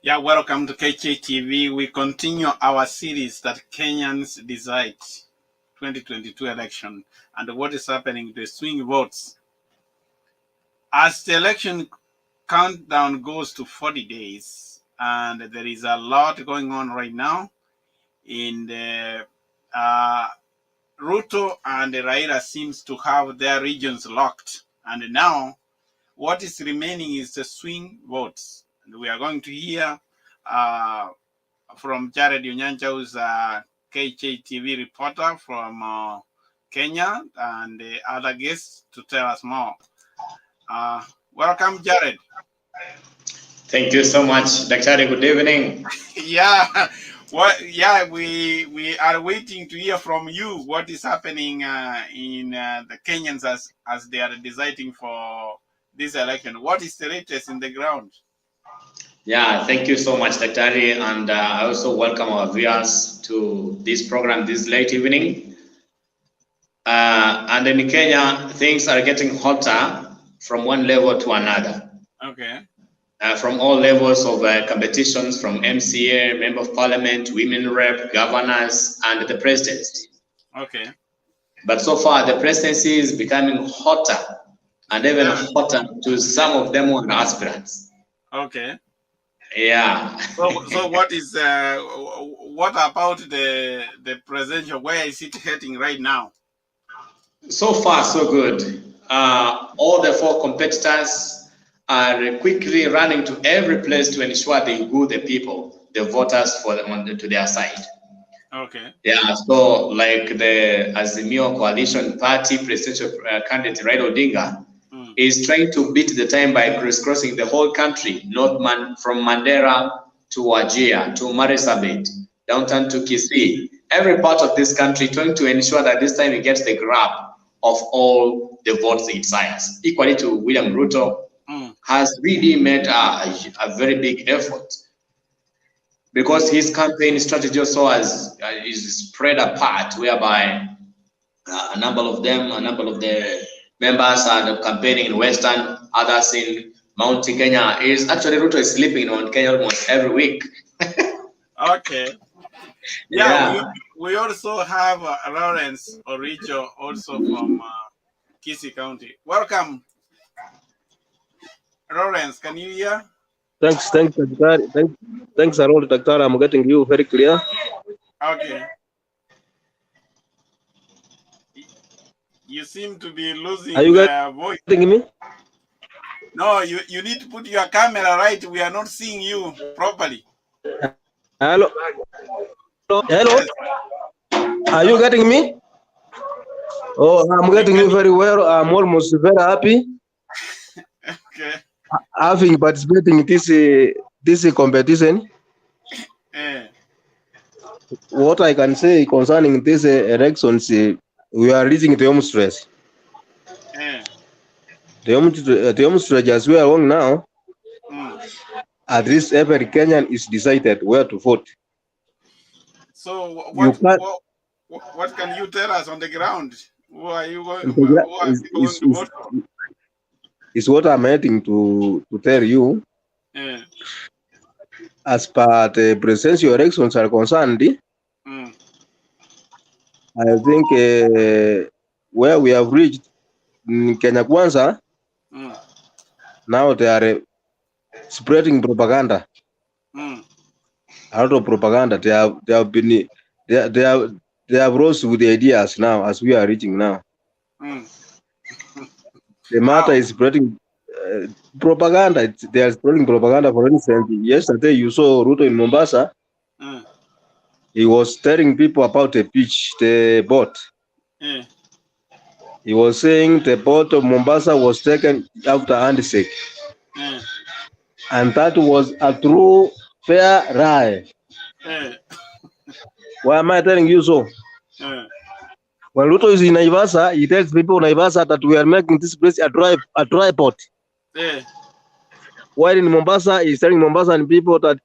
Yeah, welcome to KJ We continue our series that Kenyans decide 2022 election and what is happening to the swing votes. As the election countdown goes to 40 days, and there is a lot going on right now in the Ruto and Raila seems to have their regions locked. And now what is remaining is the swing votes. And we are going to hear from Jared Unyancha, who's a KJTV reporter from Kenya, and the other guests to tell us more. Welcome, Jared. Thank you so much, Dr. Good evening. Yeah, we are waiting to hear from you what is happening in the Kenyans as they are deciding for this election. What is the latest in the ground? Yeah, thank you so much, Dr. And I also welcome our viewers to this program this late evening. And in Kenya, things are getting hotter from one level to another. Okay. From all levels of competitions, from MCA, Member of Parliament, Women Rep, governors, and the presidency. Okay. But so far, the presidency is becoming hotter, and even hotter to some of them on aspirants. Okay. Yeah. So what is what about the presidential? Where is it heading right now? So far, so good. All the four competitors are quickly running to every place to ensure they woo the people, the voters, to their side. Okay. Yeah. So, like the Azimio Coalition Party presidential candidate Raila Odinga is trying to beat the time by crisscrossing the whole country, from Mandera to Wajir to Marsabit, downtown to Kisii, every part of this country, trying to ensure that this time he gets the grab of all the votes it desires. Equally to William Ruto, has really made a very big effort because his campaign strategy also is spread apart, whereby a number of the members are campaigning in Western, others in Mount Kenya. Ruto is sleeping on Kenya almost every week. Okay. Yeah. We also have Lawrence Oricho also from Kisii County. Welcome, Lawrence. Can you hear? Thanks, Dr. Thanks, Harold, Dr. I'm getting you very clear. Okay. You seem to be losing voice. Getting me? No, you need to put your camera right. We are not seeing you properly. Hello. Yes. Are you getting me? Oh, I'm getting you very well. I'm almost very happy. Okay. Having participating in this competition. What I can say concerning this elections, we are reaching the home stretch. The home stretch as we are on now, at least every Kenyan is decided where to vote. So what can you tell us on the ground? Who are you going to vote for? Is what I'm heading to tell you. As per the presidential elections are concerned, I think where we have reached in Kenya Kwanza, now they are spreading propaganda. A lot of propaganda. They have rose with the ideas now as we are reaching now. The matter is spreading propaganda. They are spreading propaganda. For instance, yesterday you saw Ruto in Mombasa. He was telling people about the boat. He was saying the boat of Mombasa was taken after handshake. And that was a true fair lie. Why am I telling you so? When Ruto is in Naivasa, he tells people in Naivasa that we are making this place a dry port. While in Mombasa, he's telling Mombasa people that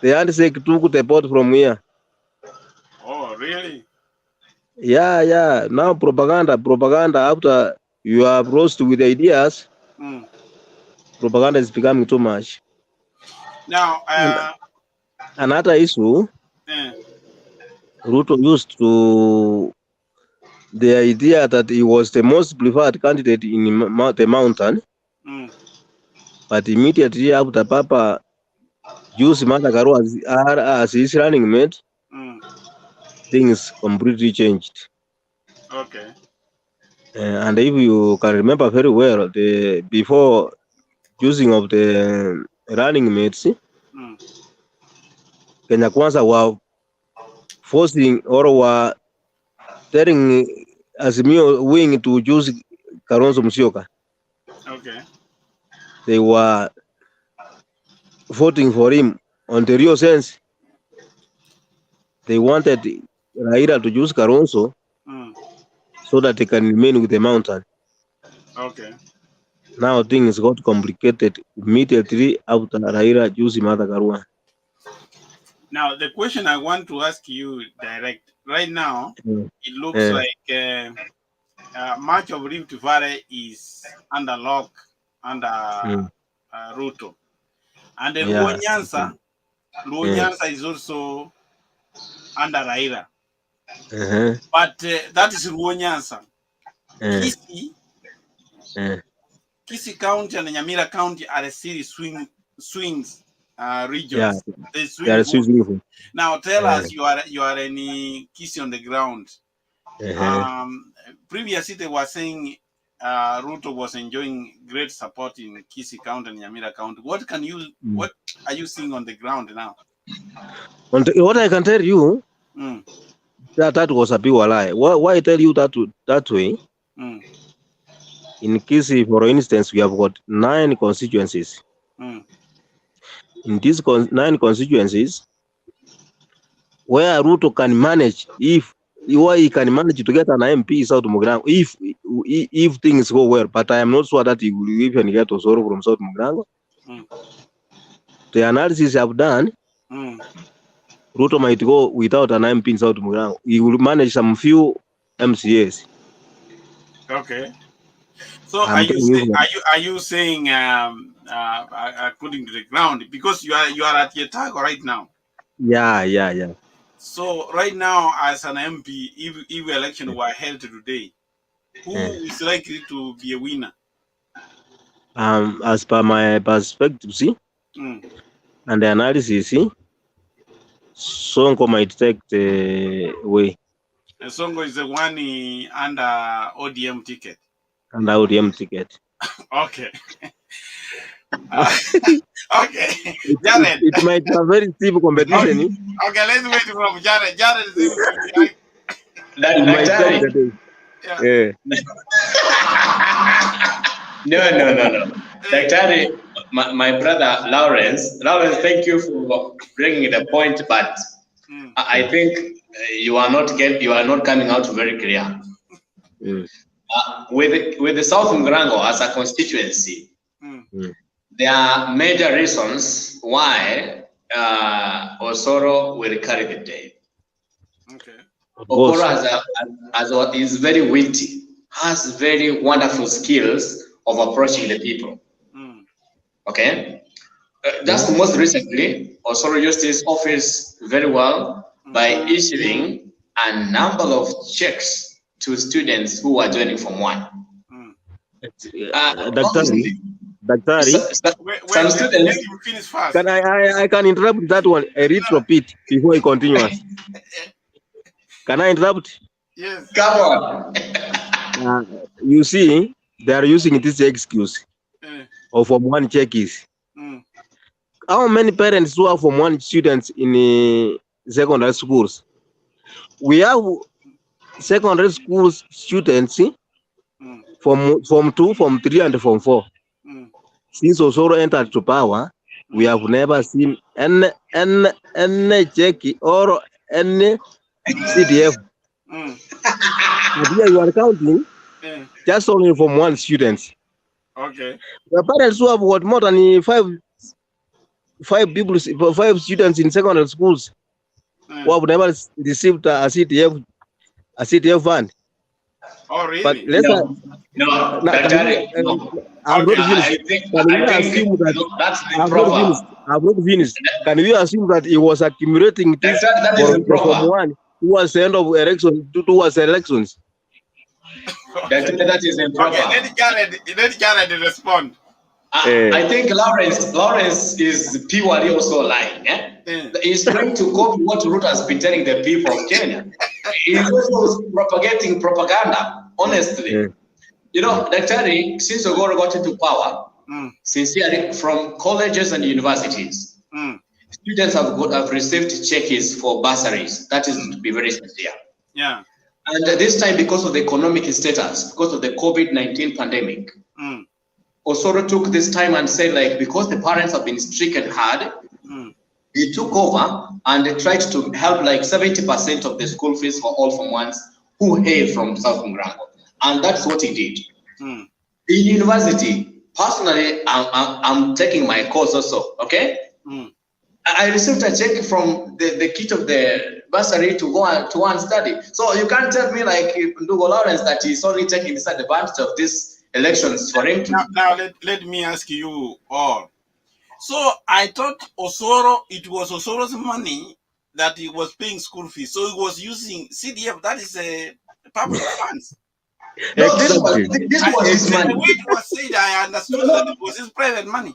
the handshake took the port from here. Oh, really? Yeah. Now propaganda. After you have rose with ideas, propaganda is becoming too much. Now, another issue, Ruto used to the idea that he was the most preferred candidate in the mountain, but immediately after Papa used Martha Karua as his running mate, things completely changed. Okay. And if you can remember very well, before choosing of the running mates, Kenya Kwanza were forcing or were telling Azimio wing to choose Kalonzo Musyoka. Okay. They were voting for him. On the real sense, they wanted Raila to choose Kalonzo so that they can remain with the mountain. Okay. Now things got complicated immediately after Raila choosing Martha Karua. Now, the question I want to ask you direct right now, it looks like much of Rift Valley is under lock under Ruto, and the Luo Nyanza is also under Raila. But that is Luo Nyanza. Kisii County and Nyamira County are a series swings regions. Yeah, now tell us, you are any Kisii on the ground. Previously they were saying Ruto was enjoying great support in Kisii County and Nyamira County. What are you seeing on the ground now? What I can tell you, that was a big lie. Why I tell you that way? In Kisii, for instance, we have got 9 constituencies. In these 9 constituencies, where Ruto can manage, if he can manage to get an MP South Mugrango, if things go well, but I am not sure that he will even get Osoro from South Mugrango. The analysis I've done, Ruto might go without an MP in South Mugrango. He will manage some few MCAs. Okay. So are you saying according to the ground, because you are at Yetago right now? Yeah. So right now, as an MP, if election were held today, who is likely to be a winner? As per my perspective, see, and the analysis, see, Sonko might take the way. And Sonko is the one under ODM ticket. Under ODM ticket. Okay. Okay. Jared. It might be a very stiff competition. Okay, let's wait from Jared. Jared seems to be No. Daktari, my brother Lawrence, thank you for bringing the point, but I think you are not coming out very clear. With the South Mugrango as a constituency, there are major reasons why Osoro will carry the day. Okay. Okoro is very witty, has very wonderful skills of approaching the people. Okay. Just most recently, Osoro used his office very well by issuing a number of checks to students who are joining Form 1. Daktari, some students. I can interrupt that one a little bit before he continues. Can I interrupt? Yes. Come on. You see, they are using this excuse of Form 1 checkies. How many parents do have Form 1 students in secondary schools? We have secondary school students from Form 2, Form 3, and Form 4. Since Osoro entered to power, we have never seen any checky or any CDF. Here you are counting just only Form 1 students. Okay. The parents who have got more than five students in secondary schools who have never received a CDF fund. Oh, really? But let's I'm not finished. I think Can we assume that that's I'm improper. not finished? I'm not finished. Can we assume that he was accumulating this That is for improper. one towards the end of election, towards elections? Okay. That is improper. Okay, let Jared respond. I think Lawrence is purely also lying. He's trying to copy what Ruto has been telling the people of Kenya. He's also propagating propaganda, honestly. You know, Daktari, since Ogoro got into power, sincerely, from colleges and universities, students have received checks for bursaries. That is to be very sincere. Yeah. And this time, because of the economic status, because of the COVID-19 pandemic, Osoro took this time and said, like, because the parents have been stricken hard, he took over and they tried to help like 70% of the school fees for all Form 1s who hail from South Murango. And that's what he did. In university, personally, I'm taking my course also, okay? I received a check from the kit of the bursary to go and study. So you can't tell me like Ndugo Lawrence that he's only taking disadvantage of these elections for him to... Now let me ask you all. So I thought Osoro, it was Osoro's money that he was paying school fees. So he was using CDF, that is a public funds. No, this was his money. The way it was said, I understood that it was his private money.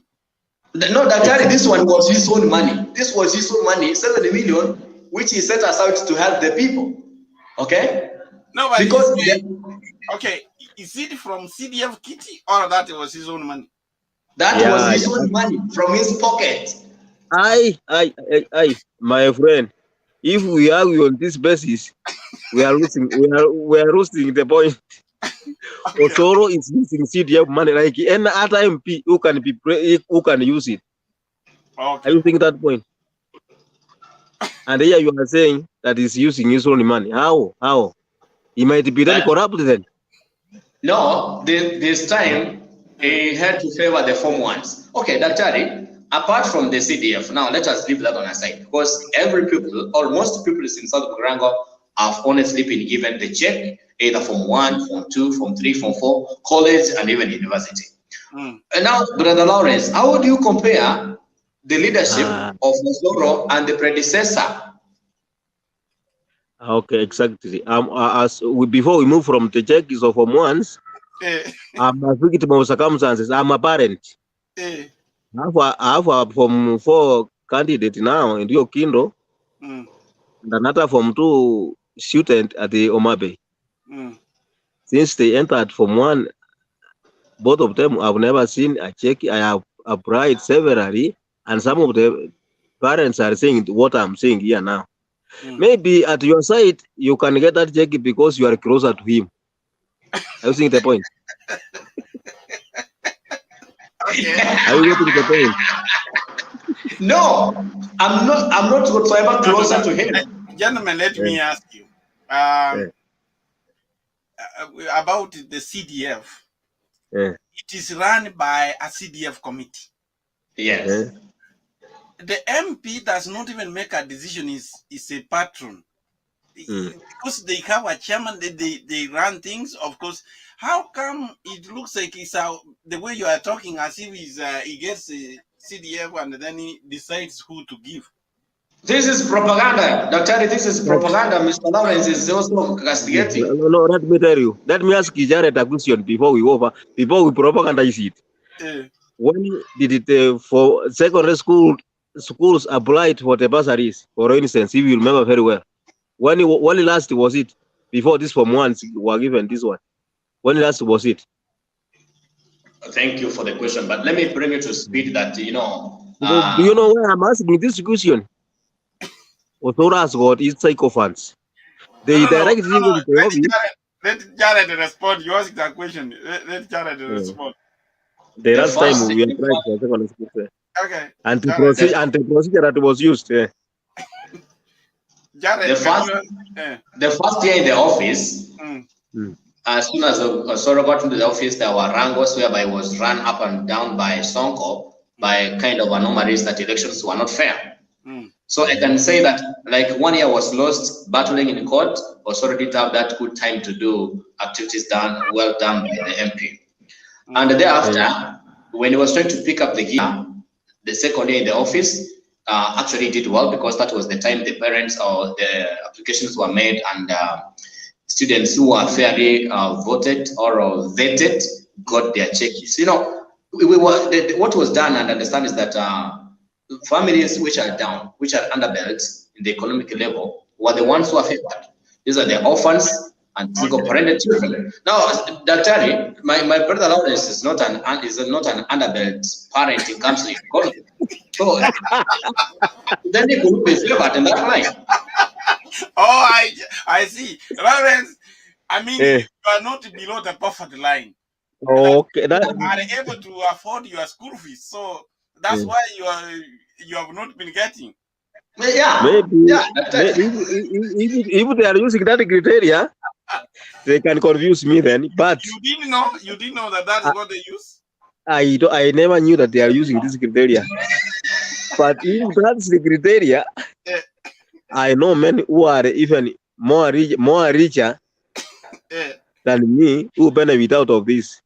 No, Daktari, this one was his own money. This was his own money, 70 million, which he set aside to help the people. Okay? No, but because okay, is it from CDF kitty or that was his own money? That was his own money from his pocket. My friend, if we argue on this basis, we are losing. We are losing the point. Okay. Osoro is using CDF money like any other MP who can use it. Okay. Are you thinking that point? And here you are saying that he's using his own money. How? He might be then corrupt then. No, this time he had to favor the Form 1s. Okay, Daktari, apart from the CDF, now let us leave that on aside because every people or most people in South Murango have honestly been given the check, either Form 1, Form 2, Form 3, Form 4, college, and even university. And now, Brother Lawrence, how would you compare the leadership of Osoro and the predecessor? Okay, exactly. Before we move from the checks of Form 1s, I'm a victim of circumstances. I'm a parent. I have a Form 4 candidate now in Rio Kindo, and another Form 2 student at the Omabe. Since they entered Form 1, both of them I've never seen a check. I have applied severally, and some of the parents are saying what I'm saying here now. Maybe at your side you can get that check because you are closer to him. I think the point. Okay. Are you getting the point? No, I'm not whatsoever closer to him. Gentlemen, let me ask you about the CDF. It is run by a CDF committee. Yes. The MP does not even make a decision, is a patron. Because they have a chairman, they run things, of course. How come it looks like it's the way you are talking as if he gets a CDF and then he decides who to give? This is propaganda. Dr. This is propaganda. Mr. Lawrence is also castigating. No, let me tell you. Let me ask you Jared a question before we propagandize it. When did it for secondary schools applied for the bursaries, for instance, if you remember very well? When last was it? Before this Form 1s were given this one. When last was it? Thank you for the question, but let me bring you to speed that, do you know why I'm asking this question? Osoro has got his psychophants. They directly let Jared respond. You ask that question. Let Jared respond. The last time we applied for secondary school. Okay. And the procedure that was used. Jared, the first year in the office, as soon as Osoro got into the office, there were wrangles whereby it was run up and down by Sonko by kind of anomalies that elections were not fair. So I can say that like 1 year was lost battling in court. Osoro didn't have that good time to do activities well done by the MP. And thereafter, when he was trying to pick up the gear, the second day in the office, actually did well because that was the time the parents or the applications were made, and students who were fairly voted or vetted got their checks. You know, what was done and understand is that families which are down, which are underbelt in the economic level, were the ones who are favored. These are the orphans and single-parented children. Now, Daktari, my brother Lawrence is not an underbelt parent in terms of economy. So then they could be favored in that line. Oh, I see. Lawrence, I mean, you are not below the poverty line. Okay, you are able to afford your school fees, so that's why you have not been getting. Yeah, maybe, yeah. If they are using that criteria, they can confuse me then. But you didn't know that that's what they use. I never knew that they are using this criteria. But if that's the criteria, I know men who are even more richer than me who benefit out of this.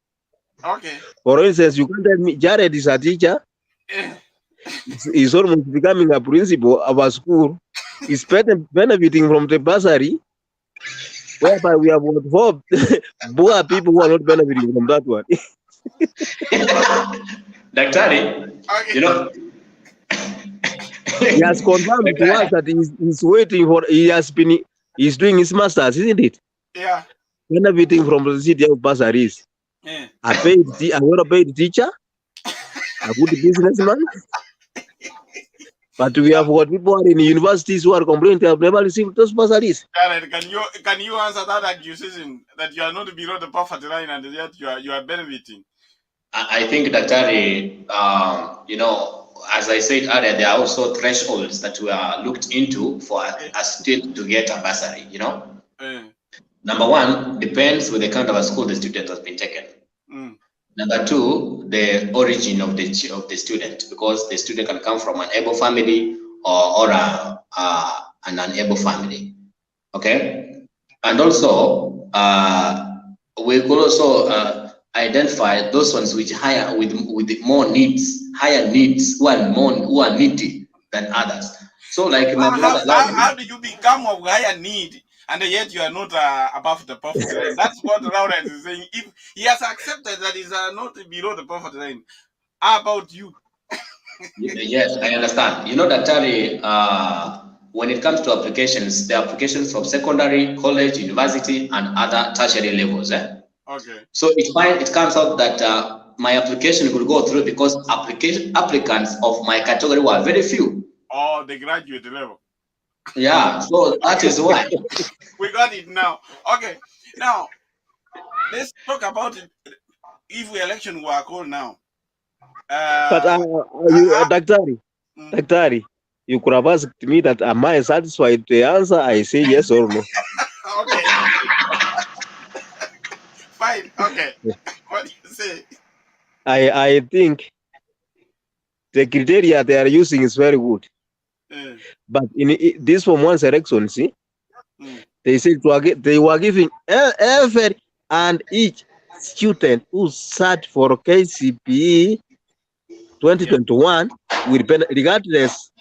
Okay. For instance, you can tell me Jared is a teacher. He's almost becoming a principal of a school. He's benefiting from the bursary, whereby we have four poor people who are not benefiting from that one. Daktari, Okay. you know, he has confirmed to us that he's waiting for. He's doing his masters, isn't it? Yeah. Benefiting from the city of bursaries. Yeah. A well-paid teacher, a good businessman. But we have got people in universities who are complaining they have never received those bursaries. Jared, can you answer that accusation that you are not below the poverty line and yet you are benefiting? I think Daktari, you know, as I said earlier, there are also thresholds that we are looked into for a student to get a bursary. You know, number one depends with the kind of a school the student has been taken. Number two, the origin of the student, because the student can come from an able family or an unable family. Okay, and also we could also identify those ones which higher with more needs, higher needs, who are needy than others. So, like my brother, how do you become of higher need? And yet you are not above the poverty line. That's what Lawrence is saying. If he has accepted that he's not below the poverty line, how about you? Yes, I understand. You know, Daktari, when it comes to applications, the applications from secondary, college, university, and other tertiary levels. Okay. So it comes out that my application could go through because applicants of my category were very few. Oh, the graduate level. Yeah, so that is why. We got it now. Okay, now let's talk about it. If the election were called now. But Daktari, you could have asked me that am I satisfied with the answer? I say yes or no. Okay. Fine. Okay. What do you say? I think the criteria they are using is very good. But in this Form 1 selection, see, they said they were giving every and each student who sat for KCPE 2021 will benefit regardless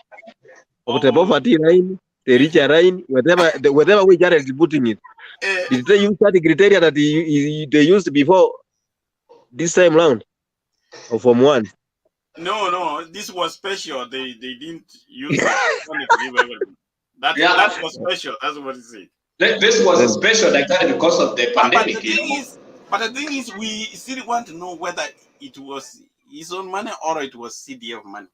of the poverty line, the richer line, whatever we are putting it. Did they use that criteria that they used before this time round of Form 1? No, this was special. They didn't use it. That was special. That's what it said. This was special like that because of the pandemic. But the thing is, we still want to know whether it was his own money or it was CDF money.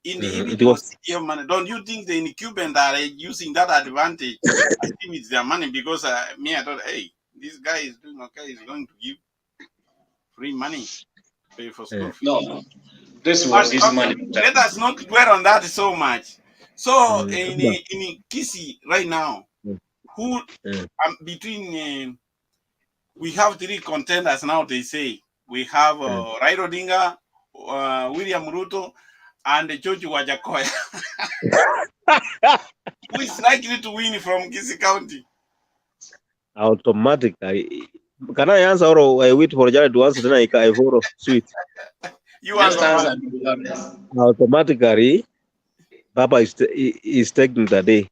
If it was CDF money, don't you think the incumbent are using that advantage? I think it's their money because I thought, hey, this guy is doing okay. He's going to give free money to pay for school fees. No, this was his money. Let us not dwell on that so much. So in Kisi right now, who between we have three contenders now. They say we have Raila Odinga, William Ruto, and George Wajakoya. Who is likely to win from Kisi County? Automatically, Can I answer or I wait for Jared to answer? Then I follow sweet. You Just answer. answer. Automatically, Papa is taking the day.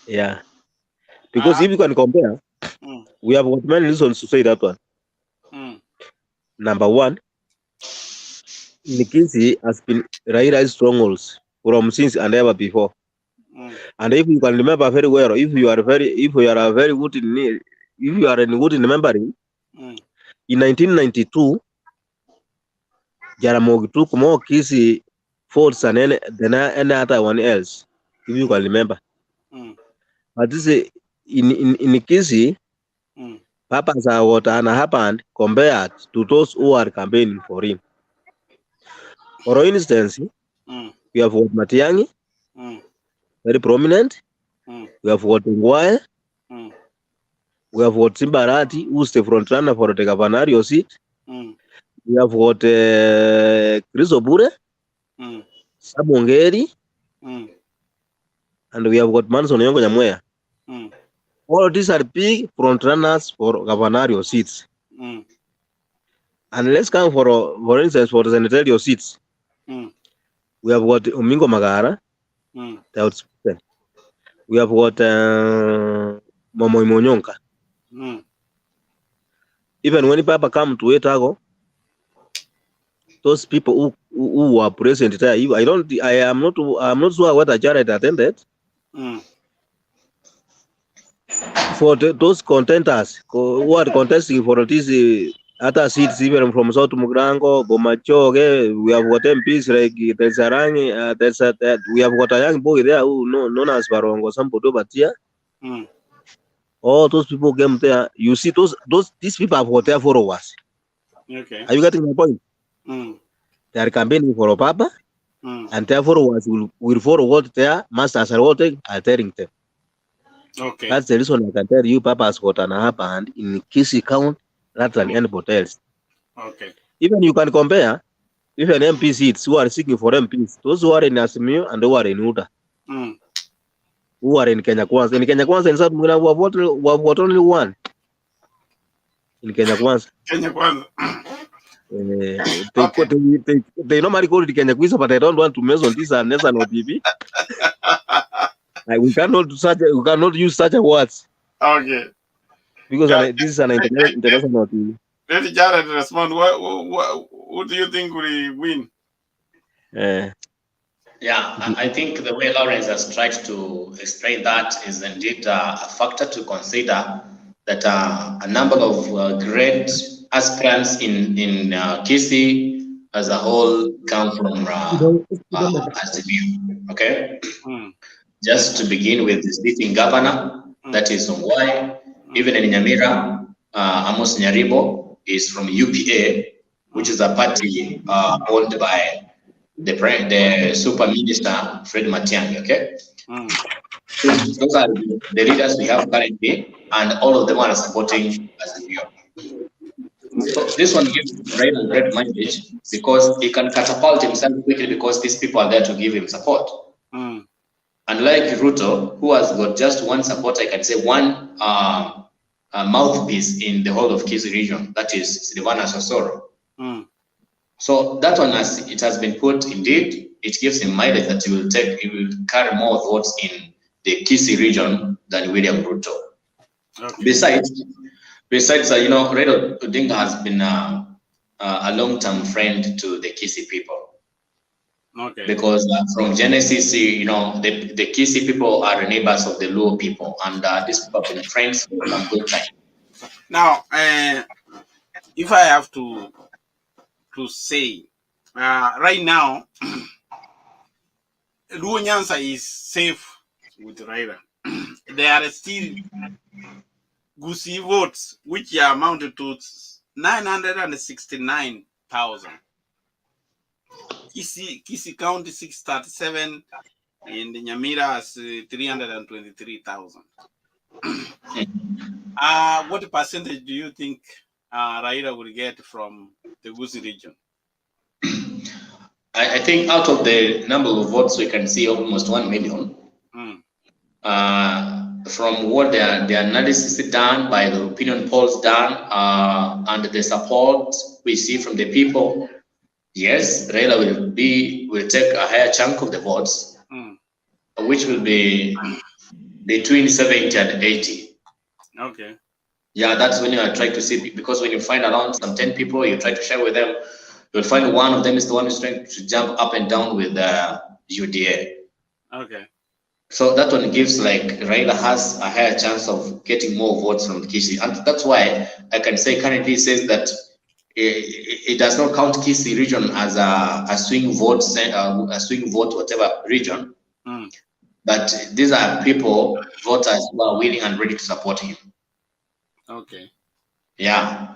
Yeah. Because if you can compare, we have got many reasons to say that one. Number one, Nikisi has been Raira's strongholds from since and ever before. And if you can remember very well, if you are very good in remembering, in 1992, Jaramogi took more Kisi forts than any other one else, if you can remember. But this is in Kisi, Papas are what happened compared to those who are campaigning for him. For instance, we have what Matiangi, very prominent. We have what Ngwae. We have what Simbarati, who's the front runner for the governorship seat. We have what Chris Obure, Sabongeri, and we have got Manson Yongo Nyamweya. All these are big front runners for governorship seats. And let's come for instance for the senatorial seats. We have got Umingo Magara. We have got Momoy Monyonka. Even when Papa come to Etago, those people who were present there, I'm not sure what Jared attended. For those contenders who are contesting for these other seats, even from South Mugrango, Bomachoge, we have got MPs like Tesarangi, we have got a young boy there who known as Barongo Samputo Batia. All those people came there. You see, these people have got their followers. Okay. Are you getting my point? They are campaigning for a Papa, and their followers will follow what their masters are telling them. Okay. That's the reason I can tell you Papa has got an upper hand in Kisi count rather than anybody else. Okay. Even you can compare, even MP seats who are seeking for MPs, those who are in Asimio and who are in Uda, who are in Kenya Kwanza. In Kenya Kwanza, in South Mugina, we have got only one. In Kenya Kwanza. Kenya Kwanza. They normally call it Kenya Kwanza, but I don't want to mention this on national TV. We cannot use such a words. Okay. Because this is an international TV. Let Jared respond. Who do you think will win? Yeah, I think the way Lawrence has tried to explain that is indeed a factor to consider, that a number of great aspirants in Kisii as a whole come from Azimio. Okay? Just to begin with the sitting governor, that is Ongwae. Even in Nyamira, Amos Nyaribo is from UPA, which is a party owned by the super minister Fred Matiang'i. Okay, those are the leaders we have currently, and all of them are supporting Azimio. So this one gives Raila a great advantage because he can catapult himself quickly because these people are there to give him support. Unlike Ruto, who has got just one supporter, I can say one mouthpiece in the whole of Kisii region, that is Silvana Sosoro. So that one, as it has been put, indeed, it gives him mileage that he will carry more votes in the Kisii region than William Ruto. Okay. Besides, Raila Odinga has been a long-term friend to the Kisii people. Okay. Because from Genesis, the Kisii people are neighbors of the Luo people, and these people have been friends for some good time. Now, if I have to say, right now, Luo Nyanza is safe with Raila. There are still Gusii votes, which are amounted to 969,000. Kisii County 637, and Nyamira has 323,000. What percentage do you think Raila will get from the Gusii region? I think out of the number of votes we can see almost 1 million. from what the analysis done by the opinion polls done and the support we see from the people, yes, Raila will take a higher chunk of the votes, which will be between 70 and 80. Okay. Yeah, that's when you are trying to see, because when you find around some 10 people, you try to share with them, you'll find one of them is the one who's trying to jump up and down with UDA. Okay. So that one gives like Raila has a higher chance of getting more votes from Kisii. And that's why I can say currently says that it does not count Kisii region as a swing vote, whatever region. But these are people, voters who are willing and ready to support him. Okay. Yeah.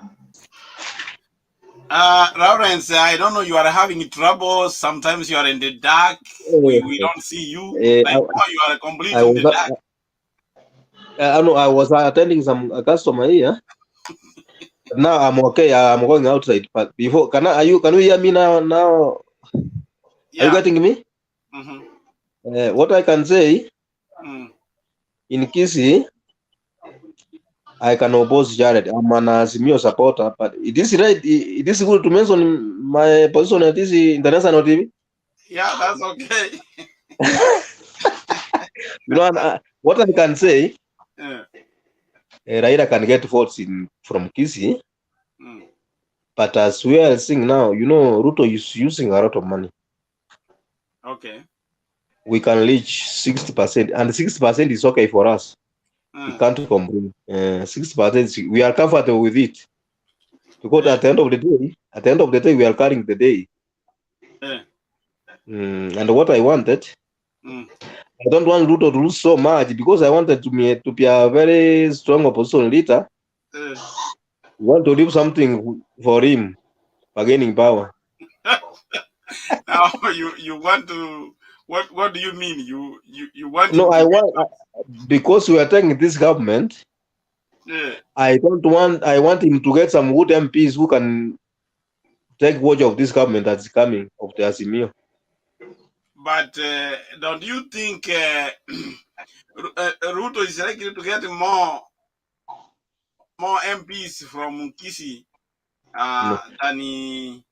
Lawrence, I don't know, you are having trouble. Sometimes you are in the dark. We don't see you. Like now you are completely in the dark. I was attending some customer here. Now I'm okay. I'm going outside. But before, can you hear me now? Yeah. Are you getting me? What I can say in Kisii, I can oppose Jared. I'm an Azimio supporter, but it is right. It is good to mention my position at this international TV. Yeah, that's okay. You know, what I can say, Raila can get votes from Kisii, but as we are seeing now, you know, Ruto is using a lot of money. Okay. We can reach 60%, and 60% is okay for us. We can't complain. 60%, we are comfortable with it, because at the end of the day, we are carrying the day. And what I wanted, I don't want Ruto to lose so much, because I wanted to be a very strong opposition leader. We want to leave something for him for gaining power. Now you want to, what do you mean? You want? No, I want, because we are taking this government. I want him to get some good MPs who can take watch of this government that's coming, of the Azimio. But don't you think Ruto is likely to get more MPs from Kisii than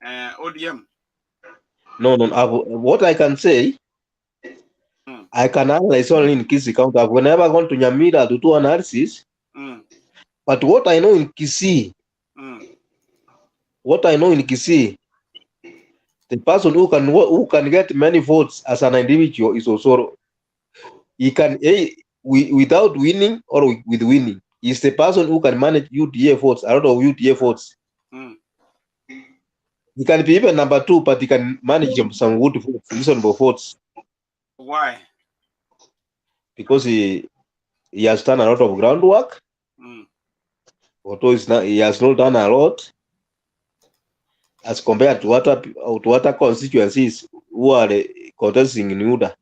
ODM? No. What I can say, I can analyze only in Kisii County. I've never gone to Nyamira to do analysis. But what I know in Kisii, the person who can get many votes as an individual is also, he can, without winning or with winning, is the person who can manage UDA votes, a lot of UDA votes. He can be even number 2, but he can manage some good votes, reasonable votes. Why? Because he has done a lot of groundwork. Although he has not done a lot as compared to other constituencies who are contesting in UDA.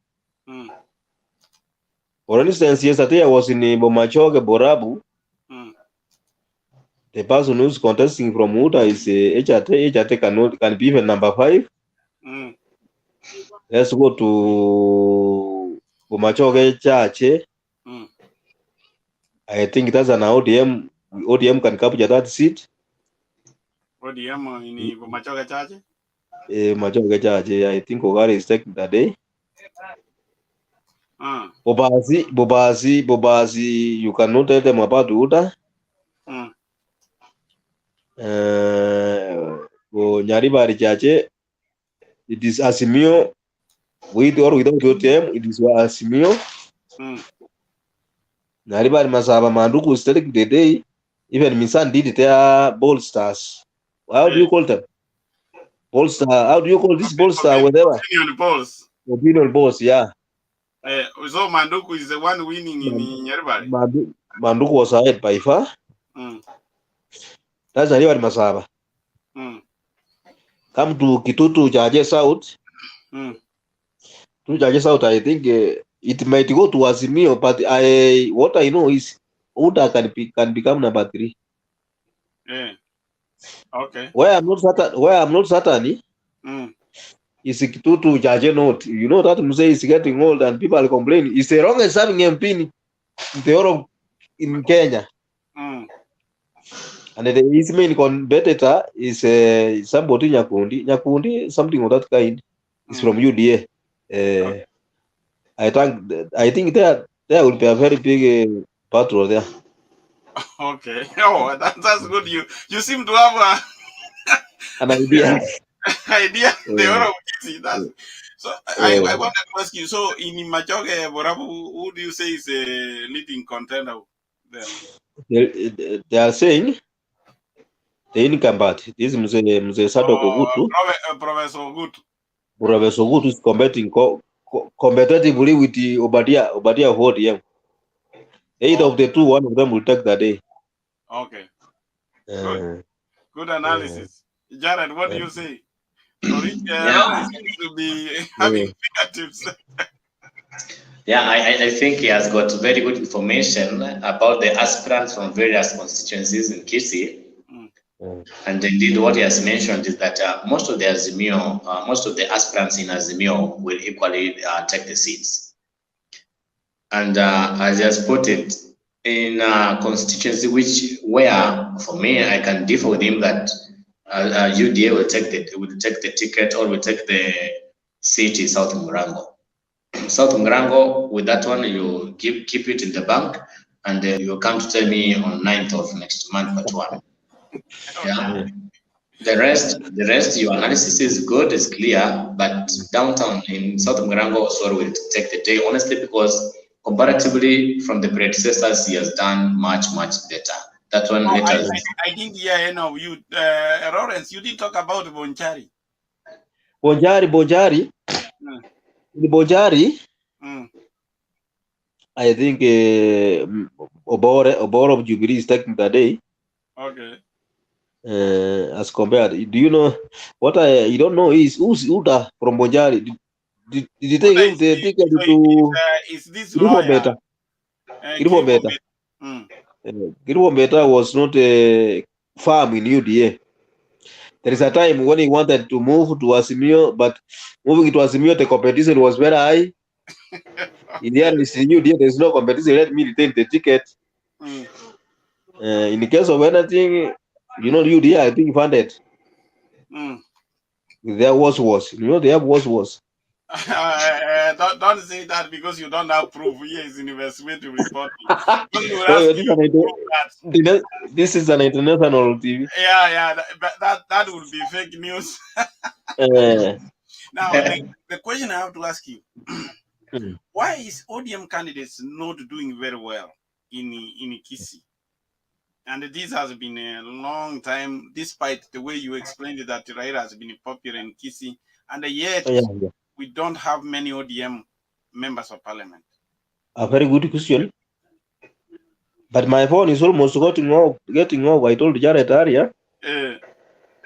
For instance, yesterday I was in Bomachoge, Borabu. The person who's contesting from UDA is HRT can be even number 5. Let's go to Bomachoge Church. I think that's an ODM. ODM can capture that seat. ODM in Bomachoge Church? Machoge Church. I think Ogari is taking that day. Bobazi, you cannot tell them about UDA. Nyaribari Church, it is Azimio, with or without ODM, it is Azimio. Nyaribari Masaba Manduku is taking the day. Even Misan did their bolsters. How do you call them? Bolster. How do you call this bolster? Whatever. Opinion polls. Opinion polls, yeah. So Manduku is the one winning in Nyaribari. Manduku was ahead by far. That's Nyaribari Masaba. Come to Kitutu Jaje South. To Jaje South, I think it might go to Azimio, but what I know is UDA can become number 3. Okay. Where I'm not certain is Kitutu Jaje North. You know that Muse is getting old and people are complaining. It's the wrongest having MP. the Oromo in Kenya. Mm. And his main competitor is somebody Nyakundi, something of that kind. Is from UDA. I think there will be a very big battle there. Okay. Oh, that's good. You seem to have An idea. idea. The Oromo Kisi. That's so. I want to ask you. So in Machoge Borabu, who do you say is a leading contender there? They are saying the incumbent. This is Mzee Sado Kogutu. Professor Ogutu. Professor Ogutu is competing competitively with the Obadia ODM. Either of the two, one of them will take the day. Okay. Good analysis. Jared, what do you say? Rory seems to be having fingertips. Yeah, I think he has got very good information about the aspirants from various constituencies in Kisii. And indeed, what he has mentioned is that most of the aspirants in Azimio will equally take the seats. And as he has put it, in a constituency where, for me, I can differ with him that UDA will take the ticket or will take the seat in South Murango. South Murango, with that one, you keep it in the bank, and you come to tell me on 9th of next month, but one. Yeah. The rest, your analysis is good, is clear, but downtown in South Murango also will take the day, honestly, because comparatively from the predecessors, he has done much better. That one later. I didn't hear any of you, Lawrence. You didn't talk about Bonchari. Bonchari. I think Oboro of Jubilee is taking the day. Okay. As compared, do you know what you don't know is who's Uda from Bonjari? Did you take him the ticket to? Is this lawyer? Giribometa was not a farm in UDA. There is a time when he wanted to move to Azimio, but moving to Azimio, the competition was very high. In the end, in UDA, there is no competition. Let me retain the ticket. In the case of anything, you know, UDA, I think funded. There was. You know, they have was. Don't say that because you don't have proof. Here is investigative reporting. This is an international TV. Yeah, that would be fake news. Now, the question I have to ask you: why is ODM candidates not doing very well in Kisii? And this has been a long time, despite the way you explained it, that Raila has been popular in Kisii, and yet we don't have many ODM members of parliament. A very good question. But my phone is almost getting off. I told Jared earlier,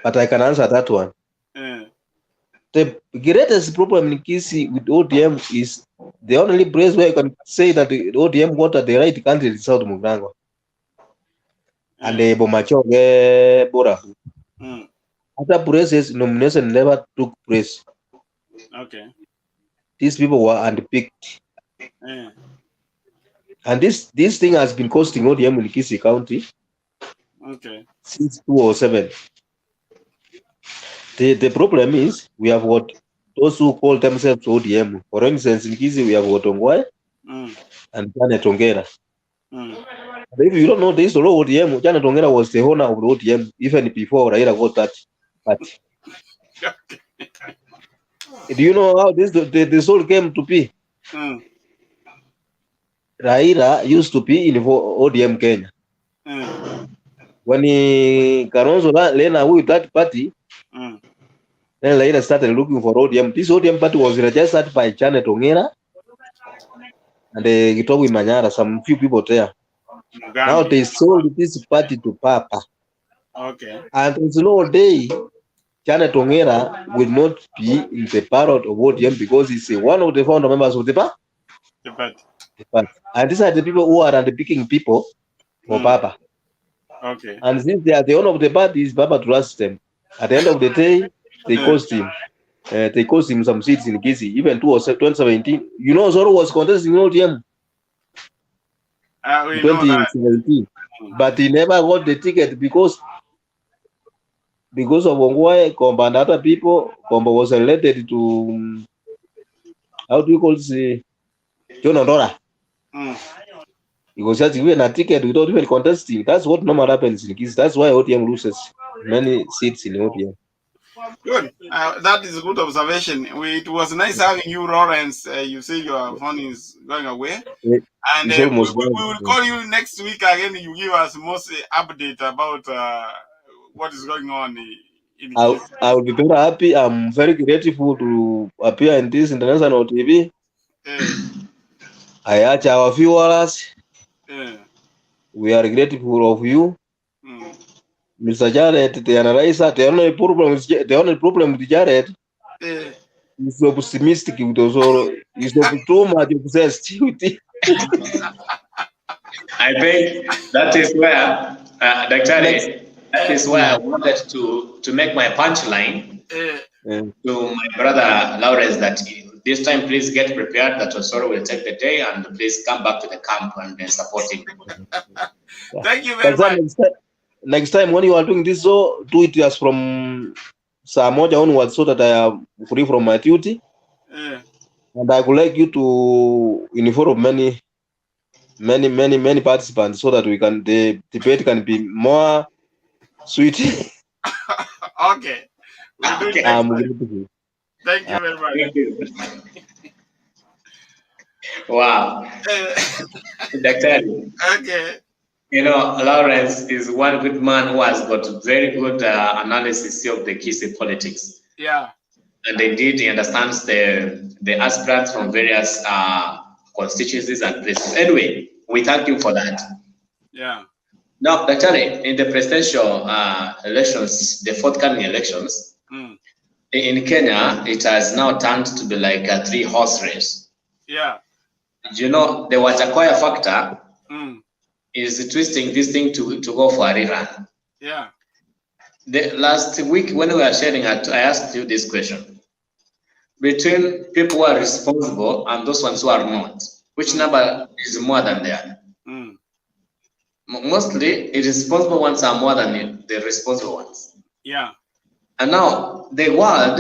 but I can answer that one. The greatest problem in Kisii with ODM is the only place where you can say that the ODM voted the right candidate is South Murango. And the Bomachoge Bora. Other places, nomination never took place. Okay. These people were unpicked. And this thing has been costing ODM in Kisii County since 2007. The problem is we have got those who call themselves ODM. For instance, in Kisii, we have got Ongwae and Janet Ongera. If you don't know this, ODM, Janet Ongera was the owner of the ODM even before Raila got that party. Do you know how this all came to be? Raila used to be in ODM Kenya. When Kalonzo Lena with that party, then Raila started looking for ODM. This ODM party was registered by Janet Ongera and Gitobu Manyara, some few people there. Now they sold this party to Papa. Okay. And there's no day Janet Ongera will not be in the ballot of ODM because he's one of the founder members of the party. And these are the people who are the people for Papa. Okay. And since they are the owner of the party, Papa trusts them. At the end of the day, they cost him. They cost him some seats in Kisii, even 2017. You know, Zoro was contesting ODM. We in know that. 2017. But he never got the ticket because of Ongwae, Komba and other people. Komba was elected to, how do you call it, John Ondora. He was just given a ticket without even contesting. That's what normally happens in Kis. That's why OTM loses many seats in OTM. Good. That is a good observation. It was nice having you, Lawrence. You say your phone is going away. And It's we almost will call you next week again. You give us most update about what is going on in Kis. I will be very happy. I'm very grateful to appear in this international TV. I urge our viewers. We are grateful of you. Mr. Jared, the analyzer, the only problem with Jared is optimistic. He's too much obsessed with it. I think that is where, Dr. That is where I wanted to make my punchline to my brother Lawrence that this time please get prepared that Osoro will take the day and please come back to the camp and support him. Thank you very much. Next time when you are doing this, so do it as from saa moja onwards so that I am free from my duty. And I would like you to inform many participants so that the debate can be more sweet. Okay. We'll do it next time. Thank you very much. Thank you. Wow. Dr. Okay. You know, Lawrence is one good man who has got very good analysis of the Kisi politics. Yeah. And indeed, he understands the aspirants from various constituencies and places. Anyway, we thank you for that. Yeah. Now, Dr. in the presidential elections, the forthcoming elections, in Kenya, it has now turned to be like a 3-horse race. Yeah. You know, the Wajakoya factor is twisting this thing to go for a rerun. Yeah. The last week when we were sharing, I asked you this question. Between people who are responsible and those ones who are not, which number is more than the other? Mostly, the responsible ones are more than the responsible ones. Yeah. And now, the world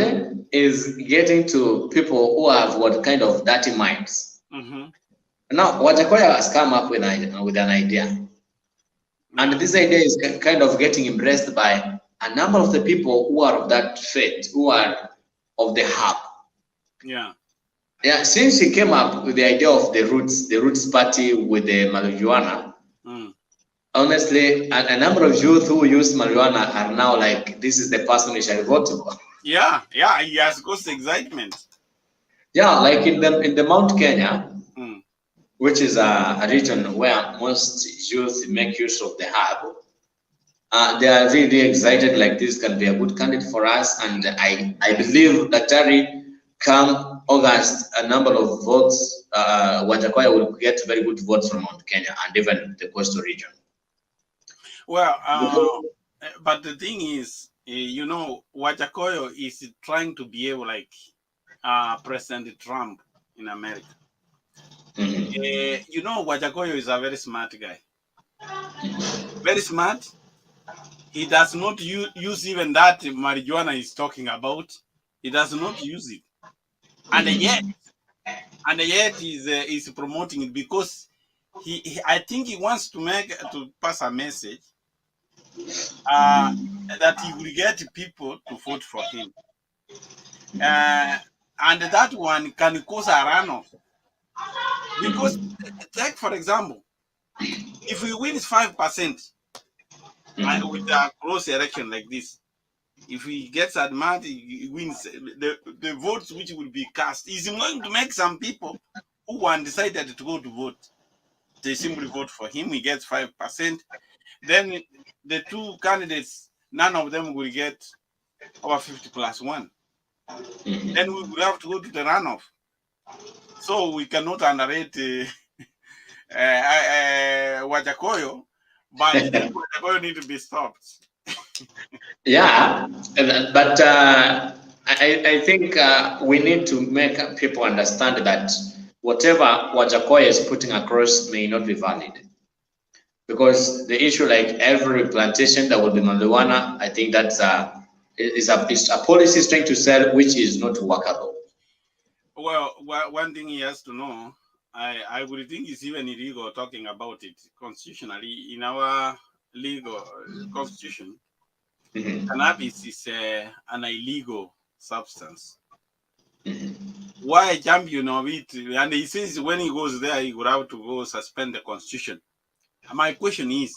is getting to people who have what kind of dirty minds. Now, Wajakoya has come up with an idea. And this idea is kind of getting embraced by a number of the people who are of that faith, who are of the hub. Yeah. Yeah, since he came up with the idea of the Roots Party with the marijuana, honestly, a number of youth who use marijuana are now like, this is the person we shall vote for. Yeah, he has caused excitement. Yeah, like in the Mount Kenya, which is a region where most youth make use of the herb, they are really excited, like this can be a good candidate for us. And I believe that come August, a number of votes, Wajakoya will get very good votes from Mount Kenya and even the coastal region. Well, but the thing is, you know, Wajakoya is trying to behave like President Trump in America. You know, Wajakoya is a very smart guy. Very smart. He does not use even that marijuana he's talking about. He does not use it. And yet he's promoting it because I think he wants to pass a message that he will get people to vote for him. And that one can cause a runoff. Because, take for example, if he wins 5% with a close election like this, if he gets admitted, he wins the votes which will be cast. Is going to make some people who undecided to go to vote, they simply vote for him. He gets 5%. Then the two candidates, none of them will get over 50+1. Then we will have to go to the runoff. So we cannot underrate Wajakoya, but Wajakoya need to be stopped. Yeah, but I think we need to make people understand that whatever Wajakoya is putting across may not be valid. because the issue, like every plantation that will be marijuana, I think that's is a policy trying to sell, which is not workable. Well, one thing he has to know, I would think it's even illegal talking about it constitutionally in our legal constitution. Cannabis is an illegal substance. Why a champion of it? And he says when he goes there, he would have to go suspend the constitution. My question is,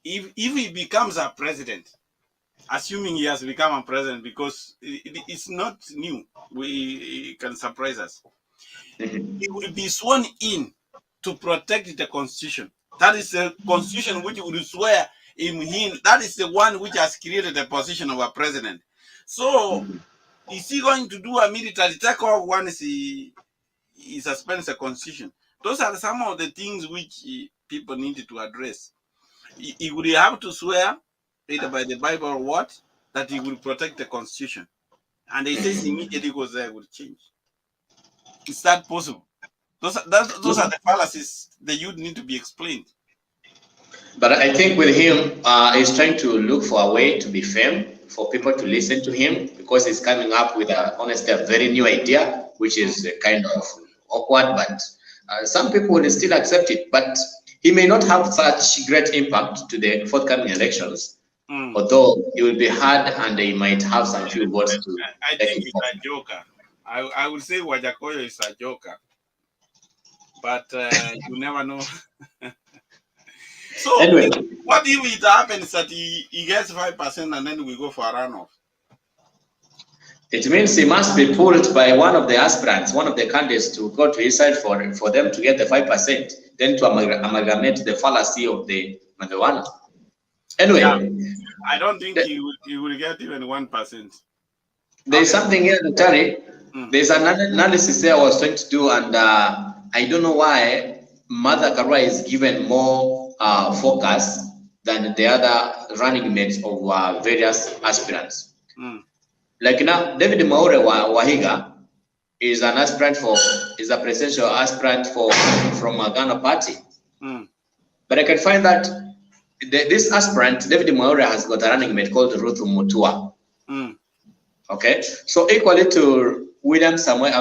if he becomes a president, assuming he has become a president, because it's not new, it can surprise us. He will be sworn in to protect the constitution. That is the constitution which would swear him in. That is the one which has created the position of a president. So, is he going to do a military takeoff once he suspends the constitution? Those are some of the things which people needed to address. He would have to swear, either by the Bible or what, that he will protect the constitution. And he says immediately goes there, will change. Is that possible? Those are the fallacies that you need to be explained. But I think with him, he's trying to look for a way to be firm, for people to listen to him, because he's coming up with, honestly, a very new idea, which is kind of awkward, but some people will still accept it. But he may not have such great impact to the forthcoming elections, although it will be hard and they might have some few votes to. I think it's a joker. I would say Wajakoya is a joker, but you never know. So anyway, what if it happens that he gets 5% and then we go for a runoff? It means he must be pulled by one of the aspirants, one of the candidates, to go to his side for them to get the 5%, then to amalgamate the fallacy of the marijuana. Anyway, I don't think he will get even 1%. There's something here, Terry. There's an analysis there I was trying to do, and I don't know why Mother Karua is given more focus than the other running mates of various aspirants. Like now, David Maure Wahiga is an aspirant is a presidential aspirant from Ghana Party. But I can find that this aspirant, David Maure, has got a running mate called Ruth Mutua. Okay, so equally to William Samuel,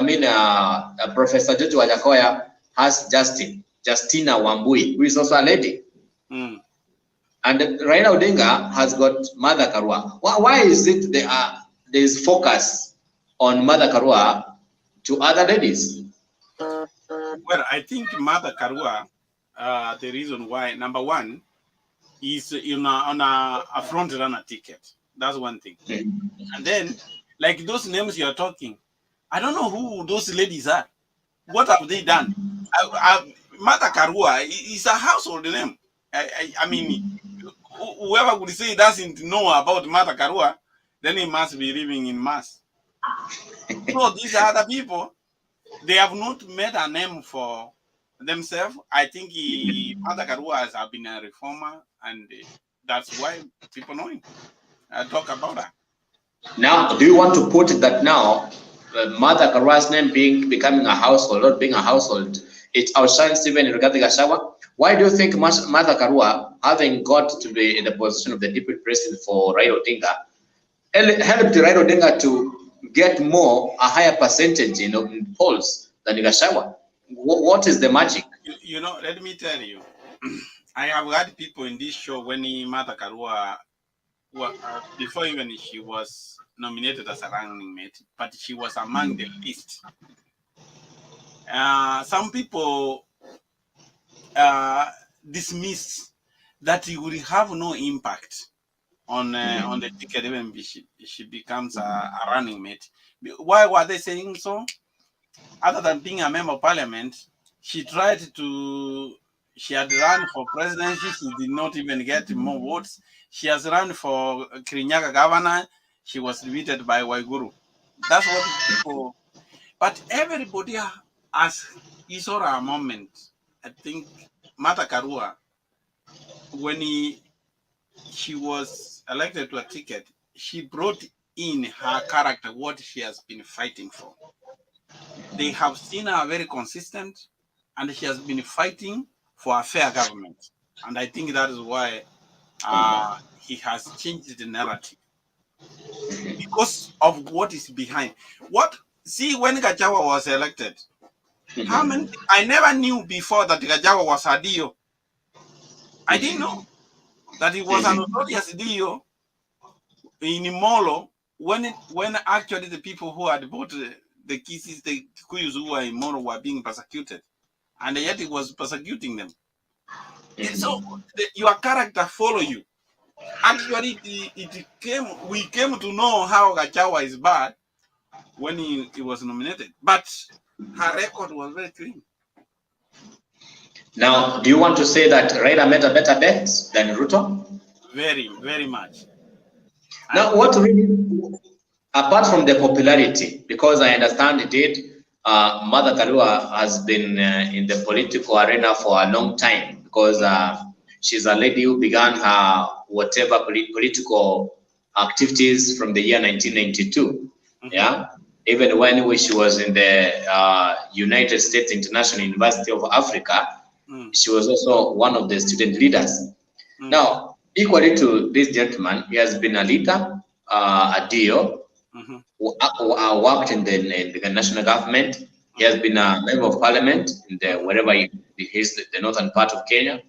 Professor George Wajakoya has Justina Wambui, who is also a lady. And Raila Odinga has got Mother Karua. Why is it there's focus on Mother Karua to other ladies? Well, I think Mother Karua, the reason why, number one, is on a front runner ticket. That's one thing. And then, like those names you are talking, I don't know who those ladies are. What have they done? Mother Karua is a household name. I mean, whoever would say doesn't know about Mother Karua, then he must be living in mass. So these other people, they have not made a name for themselves. I think Mother Karua has been a reformer, and that's why people know him. I talk about that. Now, do you want to put that now, Mother Karua's name becoming a household, not being a household, it outshines even Rigathi Gachagua? Why do you think Mother Karua, having got to be in the position of the deputy president for Raila Odinga, helped Raila Odinga to get a higher percentage in polls than Gachagua? What is the magic? Let me tell you, I have had people in this show when Mother Karua, before even she was nominated as a running mate, but she was among the list. Some people dismissed that he would have no impact on the ticket even if she becomes a running mate. Why were they saying so? Other than being a member of parliament, she had run for presidency. She did not even get more votes. She has run for Kirinyaga governor. She was defeated by Waiguru. That's what people. But everybody has his or her moment. I think Mata Karua, when she was elected to a ticket, she brought in her character, what she has been fighting for. They have seen her very consistent, and she has been fighting for a fair government. And I think that is why he has changed the narrative because of what is behind. When Gajawa was elected, how many? I never knew before that Gajawa was a DO. I didn't know that he was a notorious DO in Molo when actually the people who had bought the Kisis, the Kikuyus who were in Molo were being persecuted, and yet he was persecuting them. So your character follow you. Actually, we came to know how Gajawa is bad when he was nominated, but her record was very clean. Now, do you want to say that Raila made a better bet than Ruto? Very, very much. Now, what really, apart from the popularity, because I understand it did, Mother Karua has been in the political arena for a long time because she's a lady who began her whatever political activities from the year 1992. Yeah, even when she was in the United States International University of Africa, she was also one of the student leaders. Now, equally to this gentleman, he has been a leader, a DO, who worked in the national government. He has been a member of parliament in the wherever he is, the northern part of Kenya,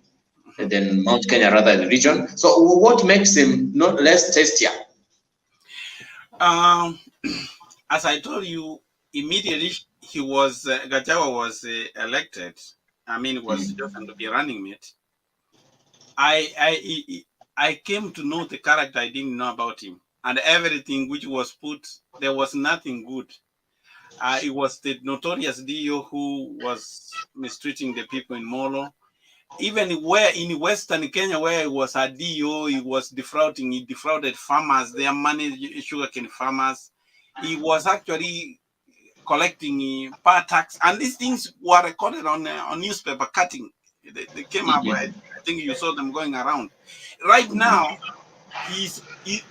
and then Mount Kenya, rather, the region. So, what makes him not less tastier? As I told you, immediately Gajawa was elected. I mean, was chosen to be running mate. I came to know the character I didn't know about him, and everything which was put, there was nothing good. It was the notorious DO who was mistreating the people in Molo. Even where in Western Kenya, where it was a DO, he was defrauding. He defrauded farmers, their money, sugarcane farmers. He was actually collecting power tax, and these things were recorded on newspaper cutting. They came up. I think you saw them going around. Right now,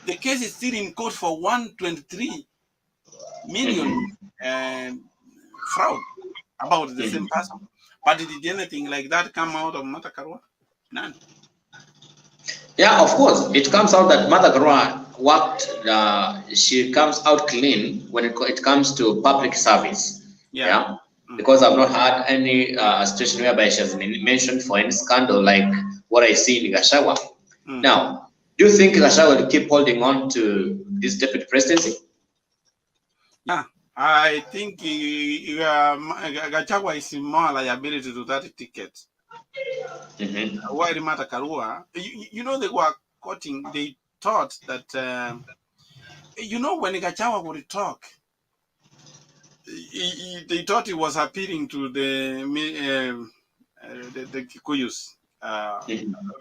the case is still in court for 123 million fraud about the same person. But did anything like that come out of Mata Karua? None. Yeah, of course. It comes out that Mother Karua worked, she comes out clean when it comes to public service. Yeah. Because I've not had any situation whereby she has been mentioned for any scandal like what I see in Gashawa. Now, do you think Gashawa will keep holding on to this deputy presidency? Yeah, I think Gachagua is more liability to that ticket. While Mata Karua, you know, they were quoting, they thought that, when Gachagua would talk, they thought he was appealing to the Kikuyus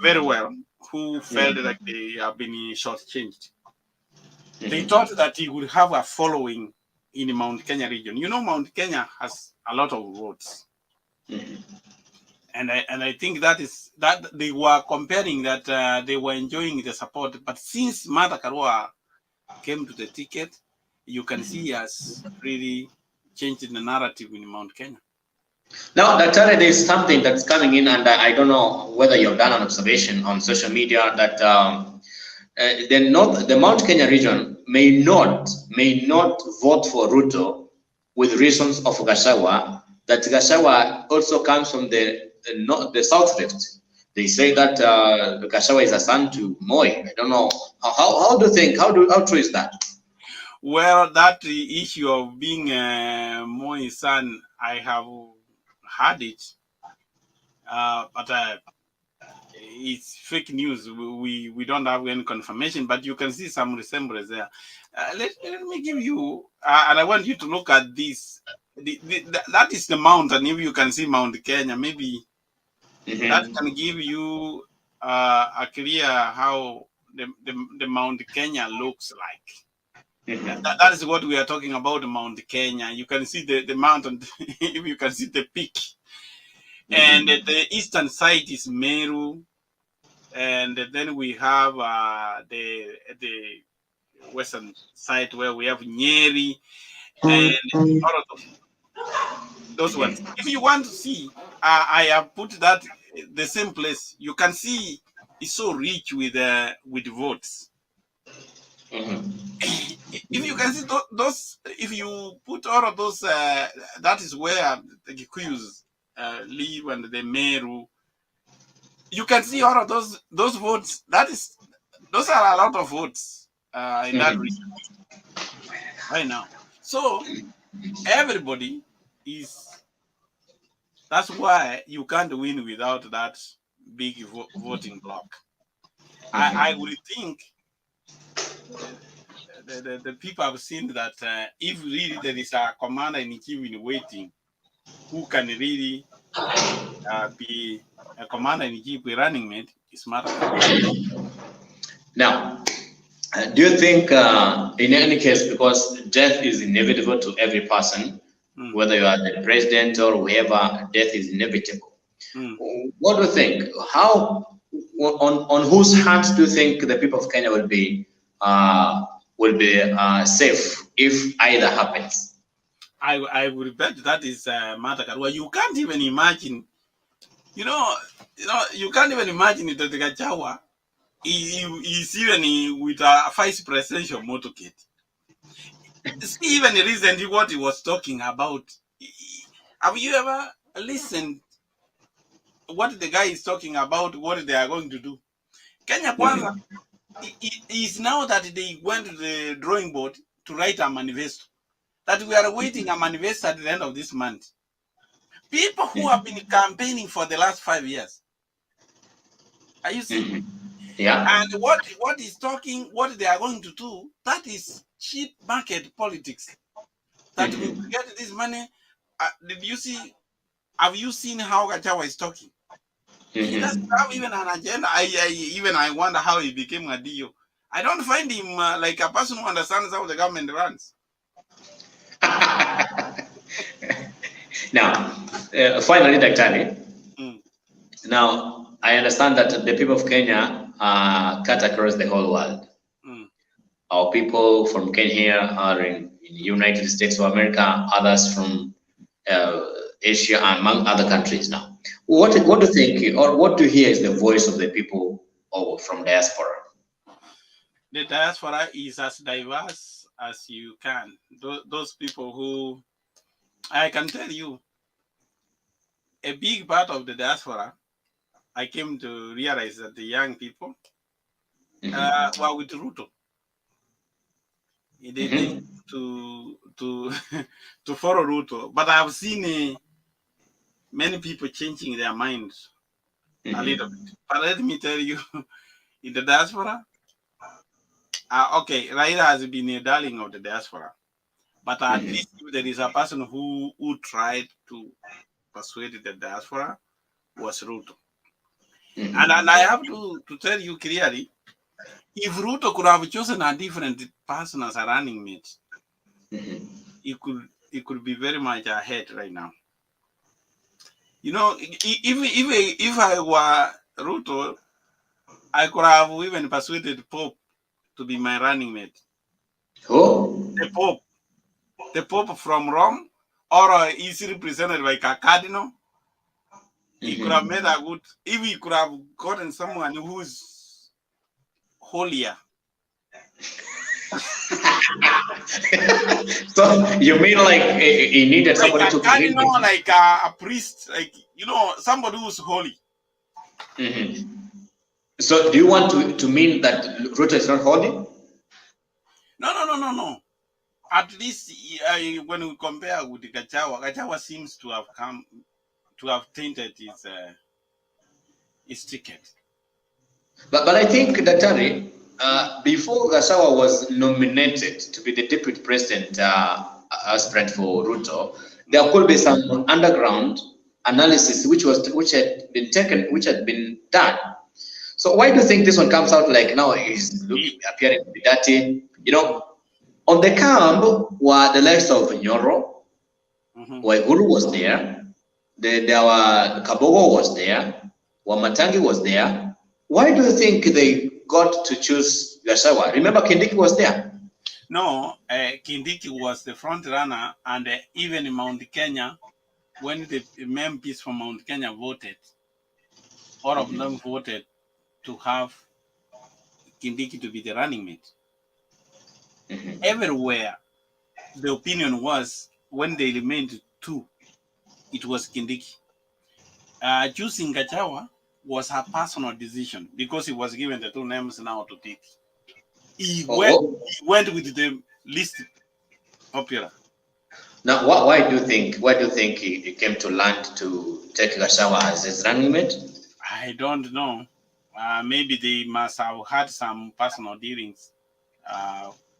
very well, who felt like they have been shortchanged. They thought that he would have a following in the Mount Kenya region. You know, Mount Kenya has a lot of roads. And I think that they were comparing that they were enjoying the support. But since Mata Karua came to the ticket, you can see us really changing the narrative in Mount Kenya. Now, Dr. there is something that's coming in, and I don't know whether you've done an observation on social media that the Mount Kenya region may not vote for Ruto with reasons of Gashawa. That Gashawa also comes from the south rift. They say that Gashawa is a son to Moi. I don't know. How do you think? How true is that? Well, that issue of being Moi's son, I have heard it, but it's fake news. We don't have any confirmation, but you can see some resemblance there. Let me give you, and I want you to look at this. That is the mountain. If you can see Mount Kenya, maybe that can give you a clear how the Mount Kenya looks like. That is what we are talking about, Mount Kenya. You can see the mountain, if you can see the peak. And the eastern side is Meru. And then we have the western side where we have Nyeri. And all of those ones. If you want to see, I have put that the same place. You can see it's so rich with votes. If you can see those, if you put all of those, that is where the Gikuyus live and the Meru. You can see all of those votes. Those are a lot of votes in that region right now. So everybody is. That's why you can't win without that big voting block. I would think the people have seen that if really there is a commander in chief in waiting, who can really be a commander in chief running mate, is Martha. Now, do you think in any case, because death is inevitable to every person, whether you are the president or whoever, death is inevitable. What do you think? How, on whose hands do you think the people of Kenya will be safe if either happens? I would bet that is Martha Karua. You can't even imagine. You can't even imagine that the Gachawa is even with a vice presidential motorcade. See, even recently what he was talking about. Have you ever listened what the guy is talking about, what they are going to do? Kenya Kwanza is now that they went to the drawing board to write a manifesto, that we are waiting a manifesto at the end of this month. People who have been campaigning for the last 5 years. Are you seeing? Yeah. And what is talking, what they are going to do, that is cheap market politics. That we will get this money. Did you see? Have you seen how Gachawa is talking? He doesn't have even an agenda. I wonder how he became a DO. I don't find him like a person who understands how the government runs. Now, finally, Daktari. Now, I understand that the people of Kenya are cut across the whole world. Our people from Kenya are in the United States of America, others from Asia, among other countries now. What do you think, or what do you hear is the voice of the people from diaspora? The diaspora is as diverse as you can. Those people who, I can tell you, a big part of the diaspora, I came to realize that the young people were with Ruto. They think to follow Ruto, but I've seen many people changing their minds a little bit. But let me tell you, in the diaspora, okay, Raila has been a darling of the diaspora, but at least if there is a person who tried to persuade the diaspora, was Ruto. And I have to tell you clearly, if Ruto could have chosen a different person as a running mate, it could be very much ahead right now. If I were Ruto, I could have even persuaded Pope to be my running mate. Who? The Pope from Rome, or is represented by a cardinal. He could have made a good. If he could have gotten someone who's holier. So you mean like he needed somebody like to cardinal, like a priest, like somebody who's holy. So do you want to mean that Ruto is not holy? No. At least when we compare with Gachawa seems to have tainted his ticket. But I think Daktari, before Gachawa was nominated to be the deputy president aspirant for Ruto, there could be some underground analysis which had been done. So why do you think this one comes out like now is appearing to be dirty? On the camp were the likes of Nyoro, Waiguru was there, there were Kabogo was there, Wamatangi was there. Why do you think they got to choose Gachawa? Remember, Kindiki was there. No, Kindiki was the front runner, and even in Mount Kenya, when the MPs from Mount Kenya voted, all of them voted to have Kindiki to be the running mate. Everywhere, the opinion was, when they remained two, it was Kindiki. Choosing Gachagua was her personal decision because he was given the two names now to pick. He went with the least popular. Now, why do you think he came to land to take Gachagua as his running mate? I don't know. Maybe they must have had some personal dealings,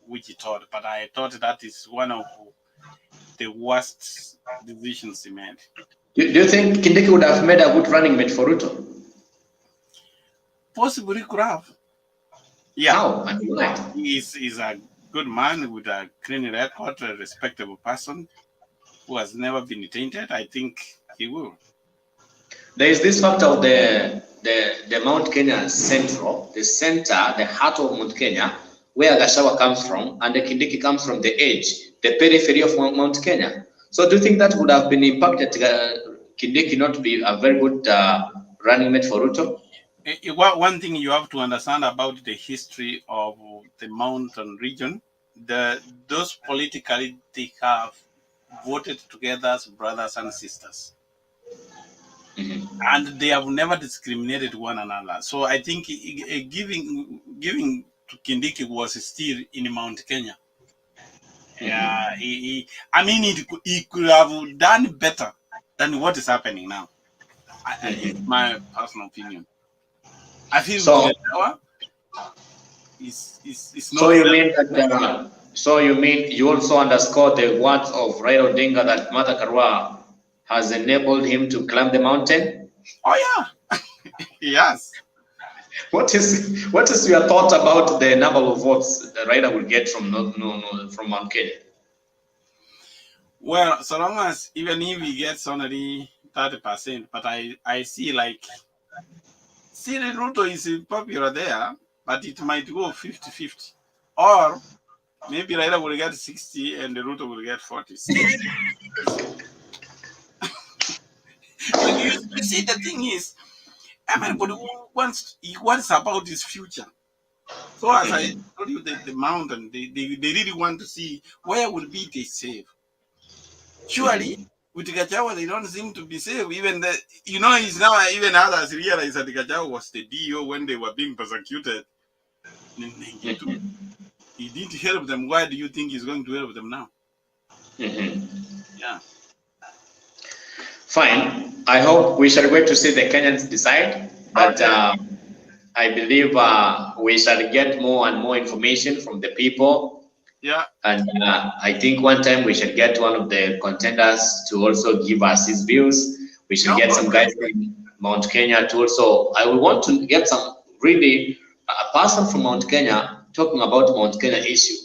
which he thought. But I thought that is one of the worst decisions he made. Do you think Kindiki would have made a good running mate for Ruto? Possibly could have. Yeah. How and why? He's a good man with a clean record, a respectable person who has never been tainted. I think he will. There is this factor of the Mount Kenya Central, the center, the heart of Mount Kenya, where Gachagua comes from, and the Kindiki comes from the edge, the periphery of Mount Kenya. So do you think that would have been impacted Kindiki not to be a very good running mate for Ruto? One thing you have to understand about the history of the mountain region, those politically they have voted together as brothers and sisters. And they have never discriminated one another. So I think giving to Kindiki was still in Mount Kenya. Yeah, he could have done better than what is happening now. It's my personal opinion. I feel so. It's not. So you mean that? So you mean you also underscore the words of Raila Odinga that Martha Karua has enabled him to climb the mountain? Oh yeah, yes. What is your thought about the number of votes that Raila will get from Mount Kenya? Well, so long as even if he gets only 30%, but I see the Ruto is popular there, but it might go 50-50. Or maybe Raila will get 60 and the Ruto will get 40. You see, the thing is, everybody wants about his future. So as I told you, the mountain, they really want to see where will be they safe. Surely, with Gachagua, they don't seem to be safe. Even it's now even others realize that Gachagua was the DO when they were being persecuted. He didn't help them. Why do you think he's going to help them now? Yeah. Fine. I hope we shall wait to see the Kenyans decide. But I believe we shall get more and more information from the people. Yeah. And I think one time we should get one of the contenders to also give us his views. We should get some guys from Mount Kenya to also. I would want to get some really a person from Mount Kenya talking about Mount Kenya issue,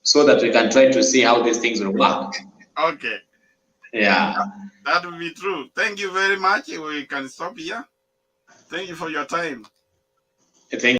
so that we can try to see how these things will work. Okay. Yeah. That will be true. Thank you very much. We can stop here. Thank you for your time. Thank